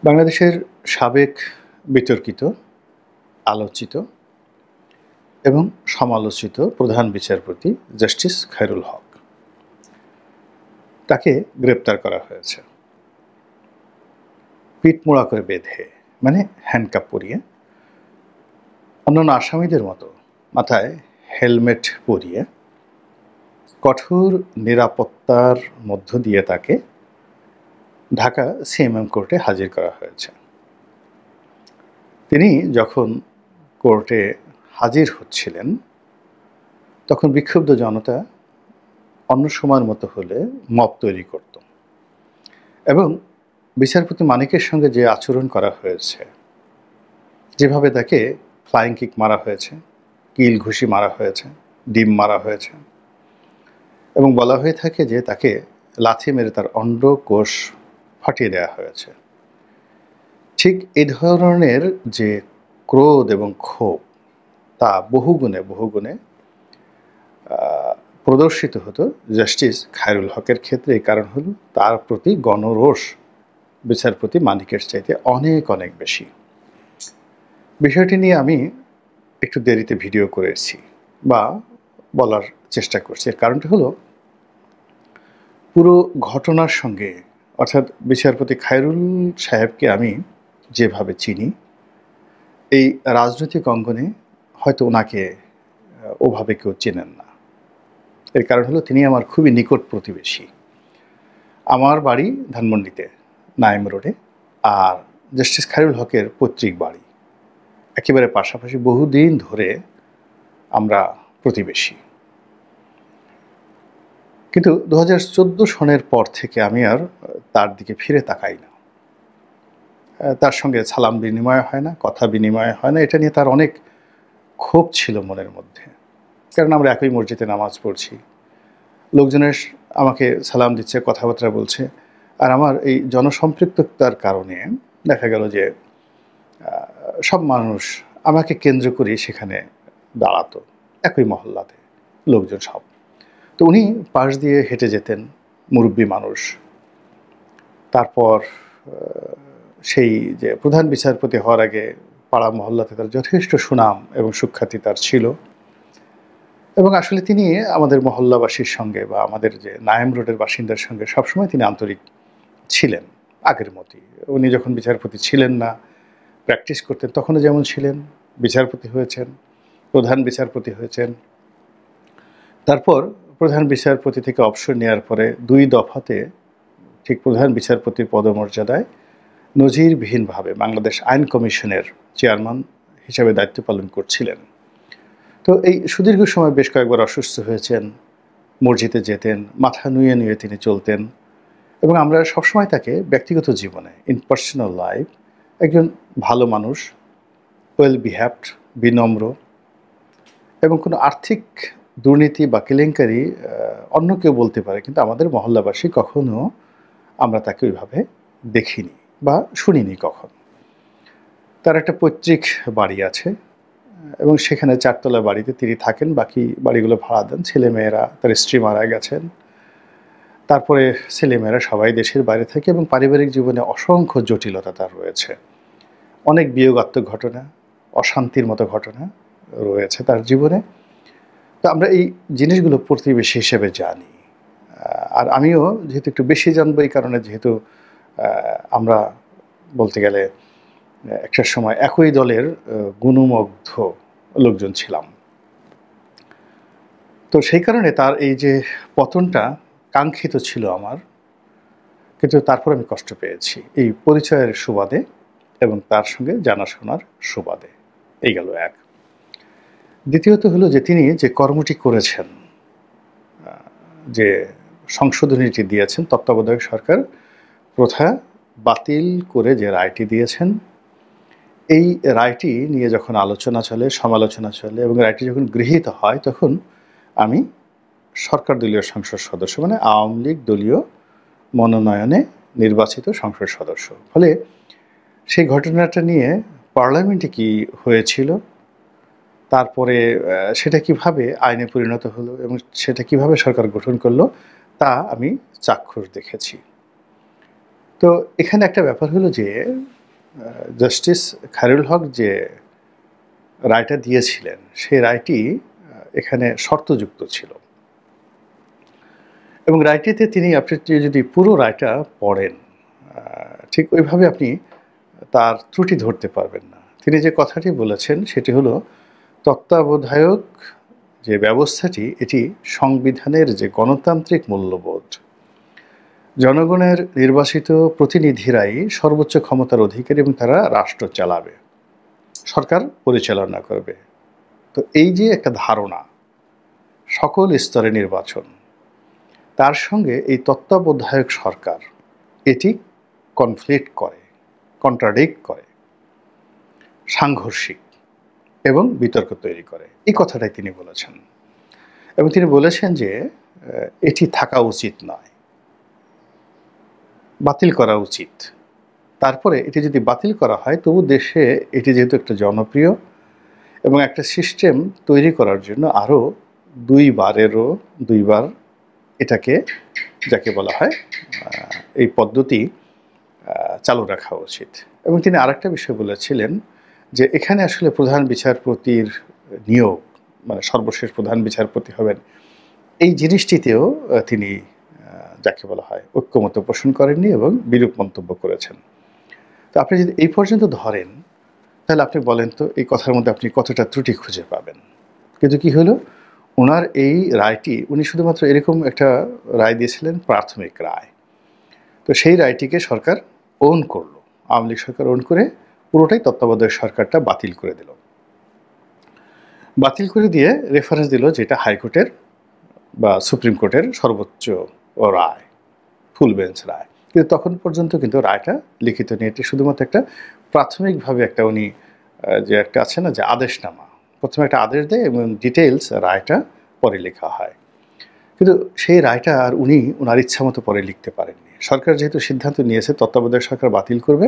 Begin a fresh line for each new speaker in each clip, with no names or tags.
বাংলাদেশের সাবেক বিতর্কিত, আলোচিত এবং সমালোচিত প্রধান বিচারপতি জাস্টিস খায়রুল হক তাকে গ্রেপ্তার করা হয়েছে। পিঠমোড়া করে বেঁধে, মানে হ্যান্ডকাপ পরিয়ে, অন্যান্য আসামিদের মতো মাথায় হেলমেট পরিয়ে কঠোর নিরাপত্তার মধ্য দিয়ে তাকে ঢাকা সিএমএম কোর্টে হাজির করা হয়েছে। তিনি যখন কোর্টে হাজির হচ্ছিলেন তখন বিক্ষুব্ধ জনতা অন্য সময়ের মতো হলে মব তৈরি করত এবং বিচারপতি মানিকের সঙ্গে যে আচরণ করা হয়েছে, যেভাবে তাকে ফ্লাইং কিক মারা হয়েছে, কিল ঘুষি মারা হয়েছে, ডিম মারা হয়েছে এবং বলা হয়ে থাকে যে তাকে লাথি মেরে তার অন্ডকোষ ফাটিয়ে দেওয়া হয়েছে, ঠিক এই ধরনের যে ক্রোধ এবং ক্ষোভ তা বহুগুণে প্রদর্শিত হতো জাস্টিস খায়রুল হকের ক্ষেত্রে। এই কারণ হলো তার প্রতি গণরোষ বিচারপতি মানিকের চাইতে অনেক অনেক বেশি। বিষয়টি নিয়ে আমি একটু দেরিতে ভিডিও করেছি বা বলার চেষ্টা করছি। এর কারণটা হলো পুরো ঘটনার সঙ্গে, অর্থাৎ বিচারপতি খায়রুল সাহেবকে আমি যেভাবে চিনি, এই রাজনৈতিক অঙ্গনে হয়তো ওনাকে ওভাবে কেউ চেনেন না। এর কারণ হলো তিনি আমার খুবই নিকট প্রতিবেশী। আমার বাড়ি ধানমন্ডিতে, নাইম রোডে, আর জাস্টিস খায়রুল হকের পৈতৃক বাড়ি একেবারে পাশাপাশি। বহুদিন ধরে আমরা প্রতিবেশী, কিন্তু 2014 সনের পর থেকে আমি আর তার দিকে ফিরে তাকাই না। তার সঙ্গে সালাম বিনিময় হয় না, কথা বিনিময় হয় না। এটা নিয়ে তার অনেক ক্ষোভ ছিল মনের মধ্যে, কারণ আমরা একই মসজিদে নামাজ পড়ছি, লোকজনের আমাকে সালাম দিচ্ছে, কথাবার্তা বলছে, আর আমার এই জনসম্পৃক্ততার কারণে দেখা গেল যে সব মানুষ আমাকে কেন্দ্র করে সেখানে দাঁড়াতো, একই মহল্লাতে লোকজন সব। তো উনি পাশ দিয়ে হেঁটে যেতেন, মুরব্বী মানুষ। তারপর সেই যে প্রধান বিচারপতি হওয়ার আগে পাড়া মহল্লাতে তার যথেষ্ট সুনাম এবং সুখ্যাতি তার ছিল, এবং আসলে তিনি আমাদের মহল্লাবাসীর সঙ্গে বা আমাদের যে নাইম রোডের বাসিন্দার সঙ্গে সবসময় তিনি আন্তরিক ছিলেন, আগের মতোই। উনি যখন বিচারপতি ছিলেন না, প্র্যাকটিস করতেন, তখনও যেমন ছিলেন, বিচারপতি হয়েছেন, প্রধান বিচারপতি হয়েছেন। তারপর প্রধান বিচারপতি থেকে অবসর নেওয়ার পরে 2 দফাতে ঠিক প্রধান বিচারপতির পদমর্যাদায় নজিরবিহীনভাবে বাংলাদেশ আইন কমিশনের চেয়ারম্যান হিসেবে দায়িত্ব পালন করছিলেন। তো এই সুদীর্ঘ সময় বেশ কয়েকবার অসুস্থ হয়েছেন, মসজিদে যেতেন, মাথা নুয়ে নুয়ে তিনি চলতেন, এবং আমরা সবসময় তাকে ব্যক্তিগত জীবনে, ইন পার্সোনাল লাইফ, একজন ভালো মানুষ, ওয়েল বিহেভড, বিনম্র, এবং কোনো আর্থিক দুর্নীতি বা কেলেঙ্কারি অন্য কেউ বলতে পারে, কিন্তু আমাদের মহল্লাবাসী কখনো আমরা তাকে ওইভাবে দেখিনি বা শুনিনি কখন। তার একটা পৈতৃক বাড়ি আছে এবং সেখানে 4 তলা বাড়িতে তিনি থাকেন, বাকি বাড়িগুলো ভাড়া দেন। ছেলেমেয়েরা, তার স্ত্রী মারা গেছেন, তারপরে ছেলেমেয়েরা সবাই দেশের বাইরে থাকে, এবং পারিবারিক জীবনে অসংখ্য জটিলতা তার রয়েছে। অনেক বিয়োগাত্মক ঘটনা, অশান্তির মতো ঘটনা রয়েছে তার জীবনে। তো আমরা এই জিনিসগুলো প্রতিবেশী হিসেবে জানি। আর আমিও যেহেতু একটু বেশি জানবো, এই কারণে যেহেতু আমরা বলতে গেলে একটা সময় একই দলের গুণমুগ্ধ লোকজন ছিলাম, তো সেই কারণে তার এই যে পতনটা কাঙ্ক্ষিত ছিল আমার, কিন্তু তারপর আমি কষ্ট পেয়েছি এই পরিচয়ের সুবাদে এবং তার সঙ্গে জানাশোনার সুবাদে। এই গেল এক। দ্বিতীয়ত হলো যে তিনি যে কর্মটি করেছেন, যে সংশোধনীটি দিয়েছেন, তত্ত্বাবধায়ক সরকার প্রথা বাতিল করে যে রায়টি দিয়েছেন, এই রায়টি নিয়ে যখন আলোচনা চলে, সমালোচনা চলে, এবং রায়টি যখন গৃহীত হয়, তখন আমি সরকার দলীয় সংসদ সদস্য, মানে আওয়ামী লীগ দলীয় মনোনয়নে নির্বাচিত সংসদ সদস্য। ফলে সেই ঘটনাটা নিয়ে পার্লামেন্টে কি হয়েছিল, তারপরে সেটা কিভাবে আইনে পরিণত হলো এবং সেটা কিভাবে সরকার গঠন করলো, তা আমি চাক্ষুষ দেখেছি। তো এখানে একটা ব্যাপার হলো যে জাস্টিস খায়রুল হক যে রায়টা দিয়েছিলেন সেই রায়টি এখানে শর্তযুক্ত ছিল এবং রায়টিতে তিনি আপনি যদি পুরো রায়টা পড়েন ঠিক ওইভাবে আপনি তার ত্রুটি ধরতে পারবেন না। তিনি যে কথাটি বলেছেন সেটি হলো তত্ত্বাবধায়ক যে ব্যবস্থাটি এটি সংবিধানের যে গণতান্ত্রিক মূল্যবোধ, জনগণের নির্বাচিত প্রতিনিধিরাই সর্বোচ্চ ক্ষমতার অধিকারী এবং তারা রাষ্ট্র চালাবে, সরকার পরিচালনা করবে। তো এই যে একটা ধারণা সকল স্তরে নির্বাচন, তার সঙ্গে এই তত্ত্বাবধায়ক সরকার এটি কনফ্লিক্ট করে, কন্ট্রাডিক্ট করে, সাংঘর্ষিক এবং বিতর্ক তৈরি করে, এই কথাটাই তিনি বলেছেন। এবং তিনি বলেছেন যে এটি থাকা উচিত নয়, বাতিল করা উচিত। তারপরে এটি যদি বাতিল করা হয় তবু দেশে এটি যেহেতু একটা জনপ্রিয় এবং একটা সিস্টেম তৈরি করার জন্য আরও দুইবার এটাকে যাকে বলা হয় এই পদ্ধতি চালু রাখা উচিত। এবং তিনি আরেকটা বিষয় বলেছিলেন যে এখানে আসলে প্রধান বিচারপতির নিয়োগ, মানে সর্বশেষ প্রধান বিচারপতি হবেন, এই জিনিসটিতেও তিনি যাকে বলা হয় ঐক্যমত্য পোষণ করেননি এবং বিরূপ মন্তব্য করেছেন। তো আপনি যদি এই পর্যন্ত ধরেন তাহলে আপনি বলেন তো এই কথার মধ্যে আপনি কতটা ত্রুটি খুঁজে পাবেন। কিন্তু কি হলো, ওনার এই রায়টি উনি শুধুমাত্র এরকম একটা রায় দিয়েছিলেন, প্রাথমিক রায়। তো সেই রায়টিকে সরকার ওন করলো, আওয়ামী লীগ সরকার ওন করে পুরোটাই তত্ত্বাবধায়ক সরকারটা বাতিল করে দিল। বাতিল করে দিয়ে রেফারেন্স দিল যেটা হাইকোর্টের বা সুপ্রিম কোর্টের সর্বোচ্চ রায়, ফুল বেঞ্চ রায়। কিন্তু তখন পর্যন্ত কিন্তু রায়টা লিখিত নিয়ে এটি শুধুমাত্র একটা প্রাথমিকভাবে একটা উনি যে একটা আছে না যে আদেশনামা, প্রথমে একটা আদেশ দেয় এবং ডিটেলস রায়টা পরে লেখা হয়। কিন্তু সেই রায়টা আর উনি ওনার ইচ্ছা মতো পরে লিখতে পারেননি। সরকার যেহেতু সিদ্ধান্ত নিয়েছে তত্ত্বাবধায়ক সরকার বাতিল করবে,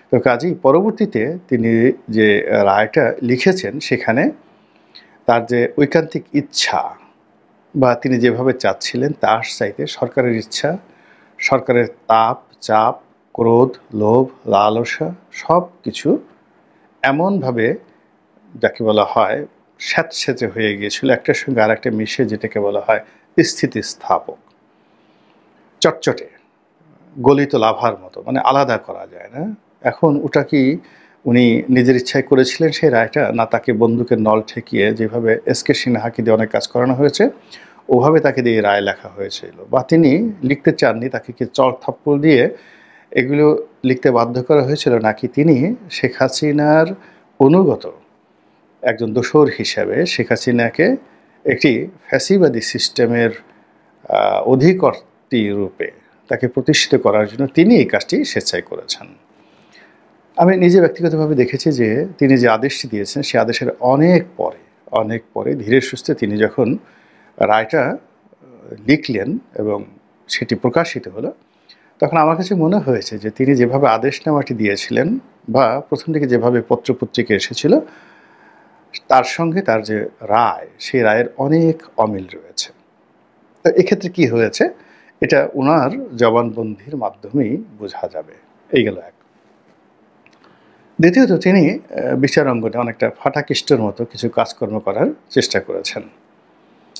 তো কাজেই পরবর্তীতে তিনি যে রায়টা লিখেছেন সেখানে তার যে ঐকান্তিক ইচ্ছা বা তিনি যেভাবে চাচ্ছিলেন তার চাইতে সরকারের ইচ্ছা, সরকারের তাপ, চাপ, ক্রোধ, লোভ, লালসা সব কিছু এমনভাবে যাকে বলা হয় স্যাঁতসেঁতে হয়ে গিয়েছিল, একটার সঙ্গে আর একটা মিশে, যেটাকে বলা হয় স্থিতিস্থাপক, চটচটে, গলিত লাভার মতো, মানে আলাদা করা যায় না। এখন ওটা কি উনি নিজের ইচ্ছায় করেছিলেন সেই রায়টা, না তাকে বন্দুকের নল ঠেকিয়ে যেভাবে এসকে সিনহাকে দিয়ে অনেক কাজ করানো হয়েছে ওভাবে তাকে দিয়ে রায় লেখা হয়েছিল, বা তিনি লিখতে চাননি, তাকে কি চড় থাপ্পড় দিয়ে এগুলো লিখতে বাধ্য করা হয়েছিল, নাকি তিনি শেখ হাসিনার অনুগত একজন দোসর হিসাবে শেখ হাসিনাকে একটি ফ্যাসিবাদী সিস্টেমের অধিকর্তী রূপে তাকে প্রতিষ্ঠিত করার জন্য তিনি এই কাজটি স্বেচ্ছায় করেছেন। আমি নিজে ব্যক্তিগতভাবে দেখেছি যে তিনি যে আদেশটি দিয়েছেন সে আদেশের অনেক পরে ধীরে সুস্থে তিনি যখন রায়টা লিখলেন এবং সেটি প্রকাশিত হলো, তখন আমার কাছে মনে হয়েছে যে তিনি যেভাবে আদেশনামাটি দিয়েছিলেন বা প্রথম থেকে যেভাবে পত্রপত্রিকা এসেছিল তার সঙ্গে তার যে রায়, সেই রায়ের অনেক অমিল রয়েছে। তো এক্ষেত্রে কি হয়েছে এটা ওনার জবানবন্দির মাধ্যমেই বোঝা যাবে। এই গেল এক। দ্বিতীয়ত তিনি বিচার অঙ্গনে অনেকটা ফাটাকিষ্টর মতো কিছু কাজকর্ম করার চেষ্টা করেছেন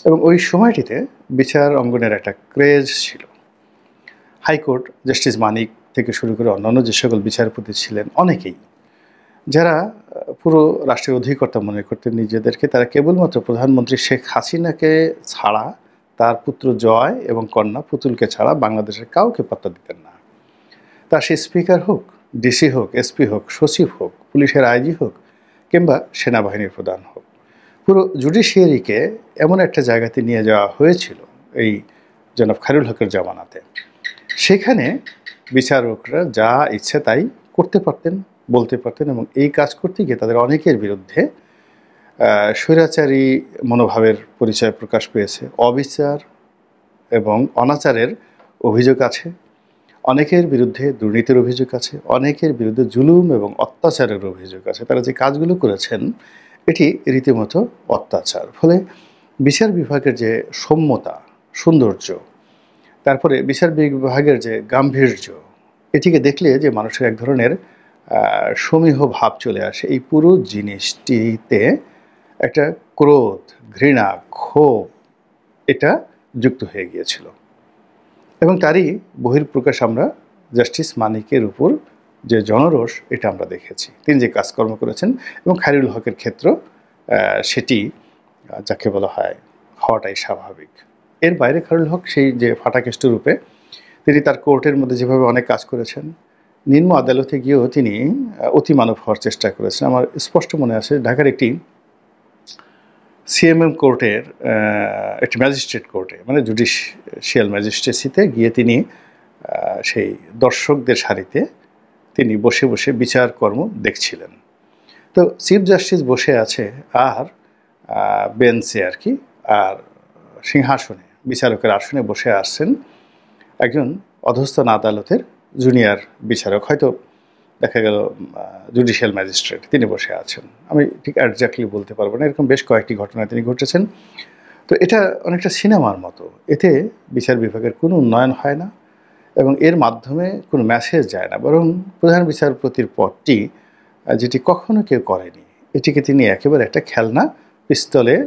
এবং ওই সময়টিতে বিচার অঙ্গনের একটা ক্রেজ ছিল। হাইকোর্ট জাস্টিস মানিক থেকে শুরু করে অন্যান্য যে সকল বিচারপতি ছিলেন অনেকেই, যারা পুরো রাষ্ট্রের অধিকর্তা মনে করতেন নিজেদেরকে, তারা কেবলমাত্র প্রধানমন্ত্রী শেখ হাসিনাকে ছাড়া, তার পুত্র জয় এবং কন্যা পুতুলকে ছাড়া বাংলাদেশের কাউকে পাত্তা দিতেন না। তা সে স্পিকার হোক, ডিসি হোক, এসপি হোক, সচিব হোক, পুলিশের আইজি হোক কিংবা সেনাবাহিনীর প্রধান হোক, পুরো জুডিশিয়ারিকে এমন একটা জায়গাতে নিয়ে যাওয়া হয়েছিল এই জনাব খায়রুল হকের জামানাতে। সেখানে বিচারকরা যা ইচ্ছে তাই করতে পারতেন, বলতে পারতেন এবং এই কাজ করতে গিয়ে তাদের অনেকের বিরুদ্ধে স্বৈরাচারী মনোভাবের পরিচয় প্রকাশ পেয়েছে, অবিচার এবং অনাচারের অভিযোগ আছে, অনেকের বিরুদ্ধে দুর্নীতির অভিযোগ আছে, অনেকের বিরুদ্ধে জুলুম এবং অত্যাচারের অভিযোগ আছে। তারা যে কাজগুলো করেছেন এটি রীতিমতো অত্যাচার। ফলে বিচার বিভাগের যে সৌম্যতা, সৌন্দর্য, তারপরে বিচার বিভাগের যে গাম্ভীর্য, এটিকে দেখলে যে মানুষের এক ধরনের সমীহ ভাব চলে আসে। এই পুরো জিনিসটিতে একটা ক্রোধ, ঘৃণা, ক্ষোভ এটা যুক্ত হয়ে গিয়েছিল এবং তারই বহিঃপ্রকাশ আমরা জাস্টিস মানিকের উপর যে জনরোষ এটা আমরা দেখেছি। তিনি যে কাজকর্ম করেছেন এবং খায়রুল হকের ক্ষেত্র সেটি যাকে বলা হয় হওয়াটাই স্বাভাবিক। এর বাইরে খায়রুল হক সেই যে ফাটাকেষ্ট রূপে তিনি তার কোর্টের মধ্যে যেভাবে অনেক কাজ করেছেন, নিম্ন আদালতে গিয়েও তিনি অতিমানব হওয়ার চেষ্টা করেছেন। আমার স্পষ্ট মনে আছে ঢাকার একটি সিএমএম কোর্টের একটি ম্যাজিস্ট্রেট কোর্টে মানে জুডিশিয়াল ম্যাজিস্ট্রেসিতে গিয়ে তিনি সেই দর্শকদের সারিতে তিনি বসে বসে বিচারকর্ম দেখছিলেন। তো চিফ জাস্টিস বসে আছে আর বেঞ্চে আর কি, আর সিংহাসনে বিচারকের আসনে বসে আসছেন একজন অধস্তন আদালতের জুনিয়র বিচারক, হয়তো দেখা গেল জুডিশিয়াল ম্যাজিস্ট্রেট, তিনি বসে আছেন। আমি ঠিক একজাক্টলি বলতে পারবো না, এরকম বেশ কয়েকটি ঘটনা তিনি ঘটেছেন। তো এটা অনেকটা সিনেমার মতো, এতে বিচার বিভাগের কোনো উন্নয়ন হয় না এবং এর মাধ্যমে কোনো মেসেজ যায় না, বরং প্রধান বিচারপতির পদটি যেটি কখনো কেউ করেনি, এটিকে তিনি একেবারে একটা খেলনা পিস্তলের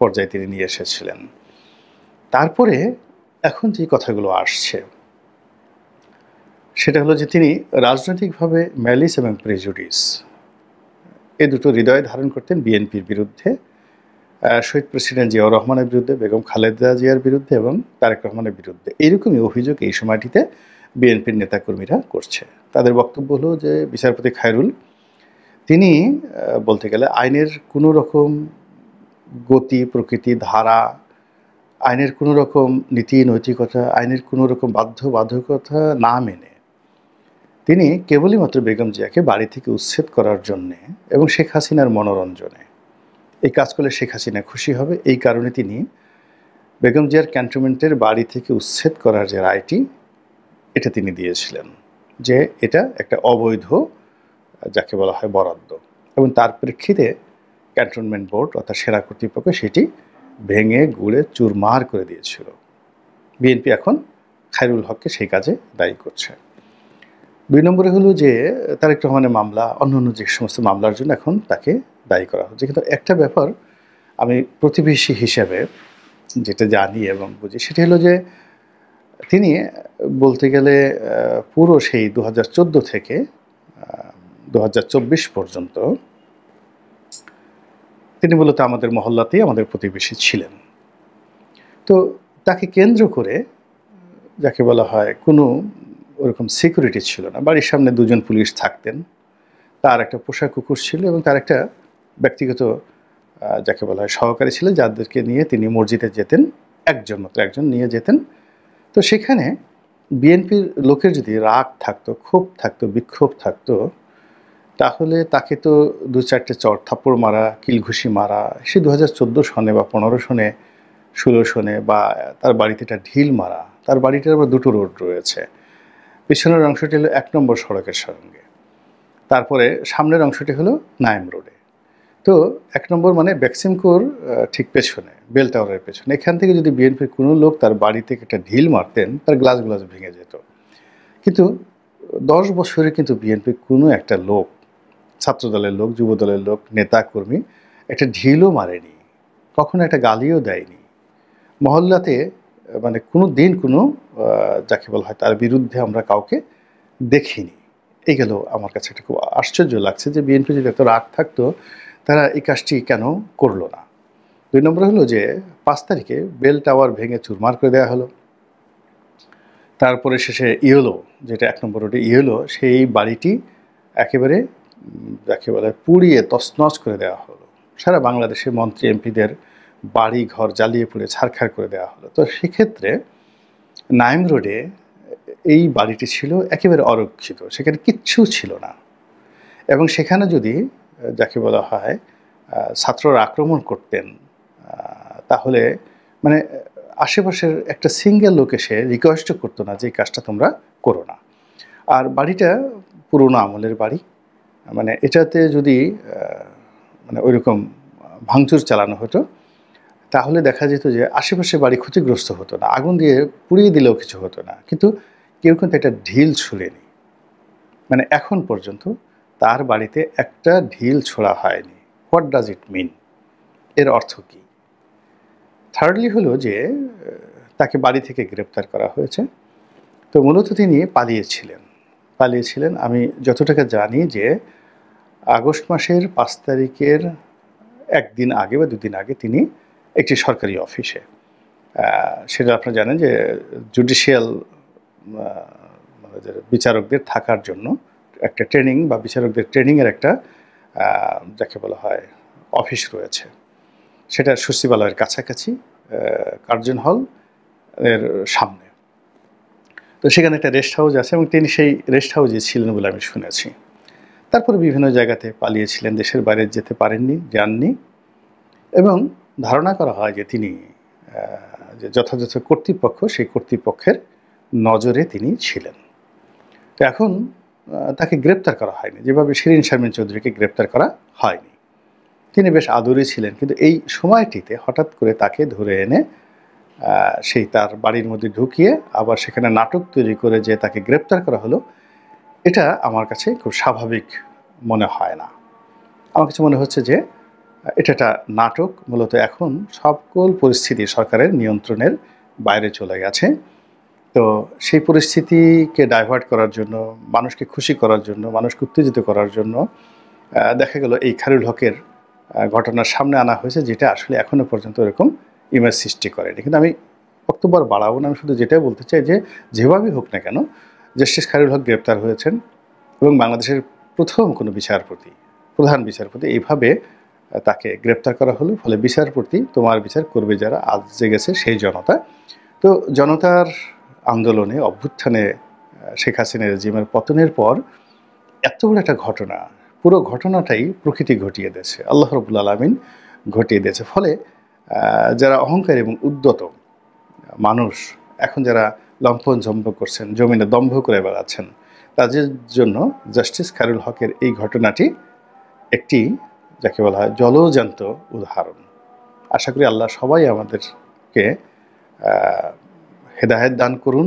পর্যায়ে তিনি নিয়ে এসেছিলেন। তারপরে এখন যে কথাগুলো আসছে সেটা হলো যে তিনি রাজনৈতিকভাবে ম্যালিস এবং প্রেজুডিস এ দুটো হৃদয়ে ধারণ করতেন বিএনপির বিরুদ্ধে, শহীদ প্রেসিডেন্ট জিয়াউর রহমানের বিরুদ্ধে, বেগম খালেদা জিয়ার বিরুদ্ধে এবং তারেক রহমানের বিরুদ্ধে। এইরকমই অভিযোগ এই সময়টিতে বিএনপির নেতাকর্মীরা করছে। তাদের বক্তব্য হলো যে বিচারপতি খায়রুল তিনি বলতে গেলে আইনের কোনো রকম গতি, প্রকৃতি, ধারা, আইনের কোনো রকম নীতি নৈতিকতা, আইনের কোনো রকম বাধ্যবাধকতা না মেনে তিনি কেবলই মাত্র বেগম জিয়াকে বাড়ি থেকে উচ্ছেদ করার জন্যে এবং শেখ হাসিনার মনোরঞ্জনে, এই কাজ করলে শেখ হাসিনা খুশি হবে, এই কারণে তিনি বেগম জিয়ার ক্যান্টনমেন্টের বাড়ি থেকে উচ্ছেদ করার যে রায়টি এটা তিনি দিয়েছিলেন, যে এটা একটা অবৈধ যাকে বলা হয় বরাদ্দ, এবং তার প্রেক্ষিতে ক্যান্টনমেন্ট বোর্ড অর্থাৎ সেরা কর্তৃপক্ষ সেটি ভেঙে গুড়ে চুরমার করে দিয়েছিল। বিএনপি এখন খায়রুল হককে সেই কাজে দায়ী করছে। 2 নম্বরে হলো যে তারেক রহমানের মামলা, অন্যান্য যে সমস্ত মামলার জন্য এখন তাকে দায়ী করা হচ্ছে। কিন্তু একটা ব্যাপার আমি প্রতিবেশী হিসেবে যেটা জানি এবং বুঝি সেটি হলো যে তিনি বলতে গেলে পুরো সেই 2014 থেকে 2024 পর্যন্ত তিনি মূলত আমাদের মহল্লাতেই আমাদের প্রতিবেশী ছিলেন। তো তাকে কেন্দ্র করে যাকে বলা হয় কোনো ওরকম সিকিউরিটি ছিল না। বাড়ির সামনে 2 জন পুলিশ থাকতেন, তার একটা পোষা কুকুর ছিল এবং তার একটা ব্যক্তিগত যাকে বলা হয় সহকারী ছিল, যাদেরকে নিয়ে তিনি মসজিদে যেতেন, মাত্র একজন নিয়ে যেতেন। তো সেখানে বিএনপির লোকের যদি রাগ থাকতো, ক্ষোভ থাকতো, বিক্ষোভ থাকতো, তাহলে তাকে তো 2-4টে চড় থাপ্পড় মারা, কিলঘুষি মারা, সে 2014 সনে বা 15 সনে, 16 সনে, বা তার বাড়িতে একটা ঢিল মারা। তার বাড়িটার আবার 2টো রোড রয়েছে, পিছনের অংশটি হলো 1 নম্বর সড়কের সঙ্গে, তারপরে সামনের অংশটি হলো নাইম রোডে। তো 1 নম্বর মানে বেক্সিমকোর ঠিক পেছনে, বেল টাওয়ারের পেছনে। এখান থেকে যদি বিএনপির কোনো লোক তার বাড়ি থেকে একটা ঢিল মারতেন, তার গ্লাস ভেঙে যেত। কিন্তু 10 বছরে কিন্তু বিএনপির কোনো একটা লোক, ছাত্রদলের লোক, যুবদলের লোক, নেতা কর্মী একটা ঢিলও মারেনি, কখনো একটা গালিও দেয়নি। মহল্লাতে মানে কোনো দিন কোনো যাকে বলা হয় তার বিরুদ্ধে আমরা কাউকে দেখিনি। এইগুলো আমার কাছে একটা খুব আশ্চর্য লাগছে যে বিএনপি যদি এত রাগ থাকতো তারা এই কাজটি কেন করলো না। 2 নম্বর হলো যে 5 তারিখে বেল টাওয়ার ভেঙে চুরমার করে দেওয়া হলো। তারপরে শেষে ইয়েলো, যেটা 1 নম্বর রোডে ইয়েলো, সেই বাড়িটি একেবারে যাকে বলে পুড়িয়ে তছনছ করে দেওয়া হলো। সারা বাংলাদেশের মন্ত্রী এমপিদের বাড়ি ঘর জ্বালিয়ে পুড়ে ছারখার করে দেওয়া হলো। তো সেক্ষেত্রে নাইম রোডে এই বাড়িটি ছিল একেবারে অরক্ষিত, সেখানে কিচ্ছু ছিল না, এবং সেখানে যদি যাকে বলা হয় ছাত্ররা আক্রমণ করতেন তাহলে মানে আশেপাশের একটা সিঙ্গেল লোক এসে রিকোয়েস্টও করতো না যে এই কাজটা তোমরা করো না। আর বাড়িটা পুরোনো আমলের বাড়ি, মানে এটাতে যদি মানে ওইরকম ভাঙচুর চালানো হতো তাহলে দেখা যেত যে আশেপাশে বাড়ি ক্ষতিগ্রস্ত হতো না, আগুন দিয়ে পুড়িয়ে দিলেও কিছু হতো না, কিন্তু কেউ কিন্তু একটা ঢিল ছুঁড়েনি। মানে এখন পর্যন্ত তার বাড়িতে একটা ঢিল ছোড়া হয়নি। হোয়াট ডাজ ইট মিন? এর অর্থ কী? থার্ডলি হলো যে তাকে বাড়ি থেকে গ্রেপ্তার করা হয়েছে। তো মূলত তিনি পালিয়েছিলেন। আমি যতটুকু জানি যে আগস্ট মাসের ৫ তারিখের ১ দিন আগে বা ২ দিন আগে তিনি একটি সরকারি অফিসে, সেটা আপনারা জানেন যে জুডিশিয়াল মানে যে বিচারকদের থাকার জন্য একটা ট্রেনিং বা বিচারকদের ট্রেনিংয়ের একটা যাকে বলা হয় অফিস রয়েছে। সেটা সচিবালয়ের কাছাকাছি কার্জন হল এর সামনে। তো সেখানে একটা রেস্ট হাউস আছে এবং তিনি সেই রেস্ট হাউসে ছিলেন বলে আমি শুনেছি। তারপরে বিভিন্ন জায়গাতে পালিয়েছিলেন, দেশের বাইরে যেতে পারেননি, যাননি এবং ধারণা করা হয় যে তিনি যে যথাযথ কর্তৃপক্ষ, সেই কর্তৃপক্ষের নজরে তিনি ছিলেন। তো এখন তাকে গ্রেপ্তার করা হয়নি, যেভাবে শিরিন শারমিন চৌধুরীকে গ্রেপ্তার করা হয়নি। তিনি বেশ আদুরে ছিলেন, কিন্তু এই সময়টিতে হঠাৎ করে তাকে ধরে এনে সেই তার বাড়ির মধ্যে ঢুকিয়ে আবার সেখানে নাটক তৈরি করে যে তাকে গ্রেপ্তার করা হলো, এটা আমার কাছে খুব স্বাভাবিক মনে হয় না। আমার কাছে মনে হচ্ছে যে এটা একটা নাটক। মূলত এখন সকল পরিস্থিতি সরকারের নিয়ন্ত্রণের বাইরে চলে গেছে। তো সেই পরিস্থিতিকে ডাইভার্ট করার জন্য, মানুষকে খুশি করার জন্য, মানুষকে উত্তেজিত করার জন্য দেখা গেল এই খায়রুল হকের ঘটনার সামনে আনা হয়েছে, যেটা আসলে এখনও পর্যন্ত এরকম ইমেজ সৃষ্টি করেনি। কিন্তু আমি বক্তব্য আর বাড়াবো না, আমি শুধু যেটাই বলতে চাই যে যেভাবেই হোক না কেন জাস্টিস খায়রুল হক গ্রেপ্তার হয়েছেন এবং বাংলাদেশের প্রথম কোনো প্রধান বিচারপতি এইভাবে তাকে গ্রেপ্তার করা হলো। ফলে বিচারপতি তোমার বিচার করবে যারা, আজ জেগেছে সেই জনতা। তো জনতার আন্দোলনে, অভ্যুত্থানে শেখ হাসিনা রেজিমের পতনের পর এত বড় একটা ঘটনা, পুরো ঘটনাটাই প্রকৃতি ঘটিয়ে দিয়েছে, আল্লাহ রাব্বুল আলামিন ঘটিয়ে দিয়েছে। ফলে যারা অহংকারী এবং উদ্যত মানুষ, এখন যারা লম্পন-ঝম্প করছেন, জমিনে দম্ভ করে বেড়াচ্ছেন, তাদের জন্য জাস্টিস খায়রুল হকের এই ঘটনাটি একটি যাকে বলা হয় জলজ্যান্ত উদাহরণ। আশা করি আল্লাহ সবাই আমাদেরকে হেদায়েত দান করুন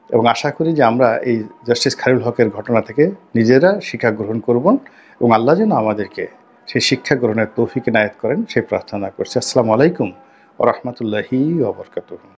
এবং আশা করি যে আমরা এই জাস্টিস খায়রুল হকের ঘটনা থেকে নিজেরা শিক্ষা গ্রহণ করব এবং আল্লাহ যেন আমাদেরকে সেই শিক্ষা গ্রহণের তৌফিক এনায়েত করেন, সেই প্রার্থনা করছি। আসসালামু আলাইকুম ওয়া রাহমাতুল্লাহি ওয়া বারাকাতুহু।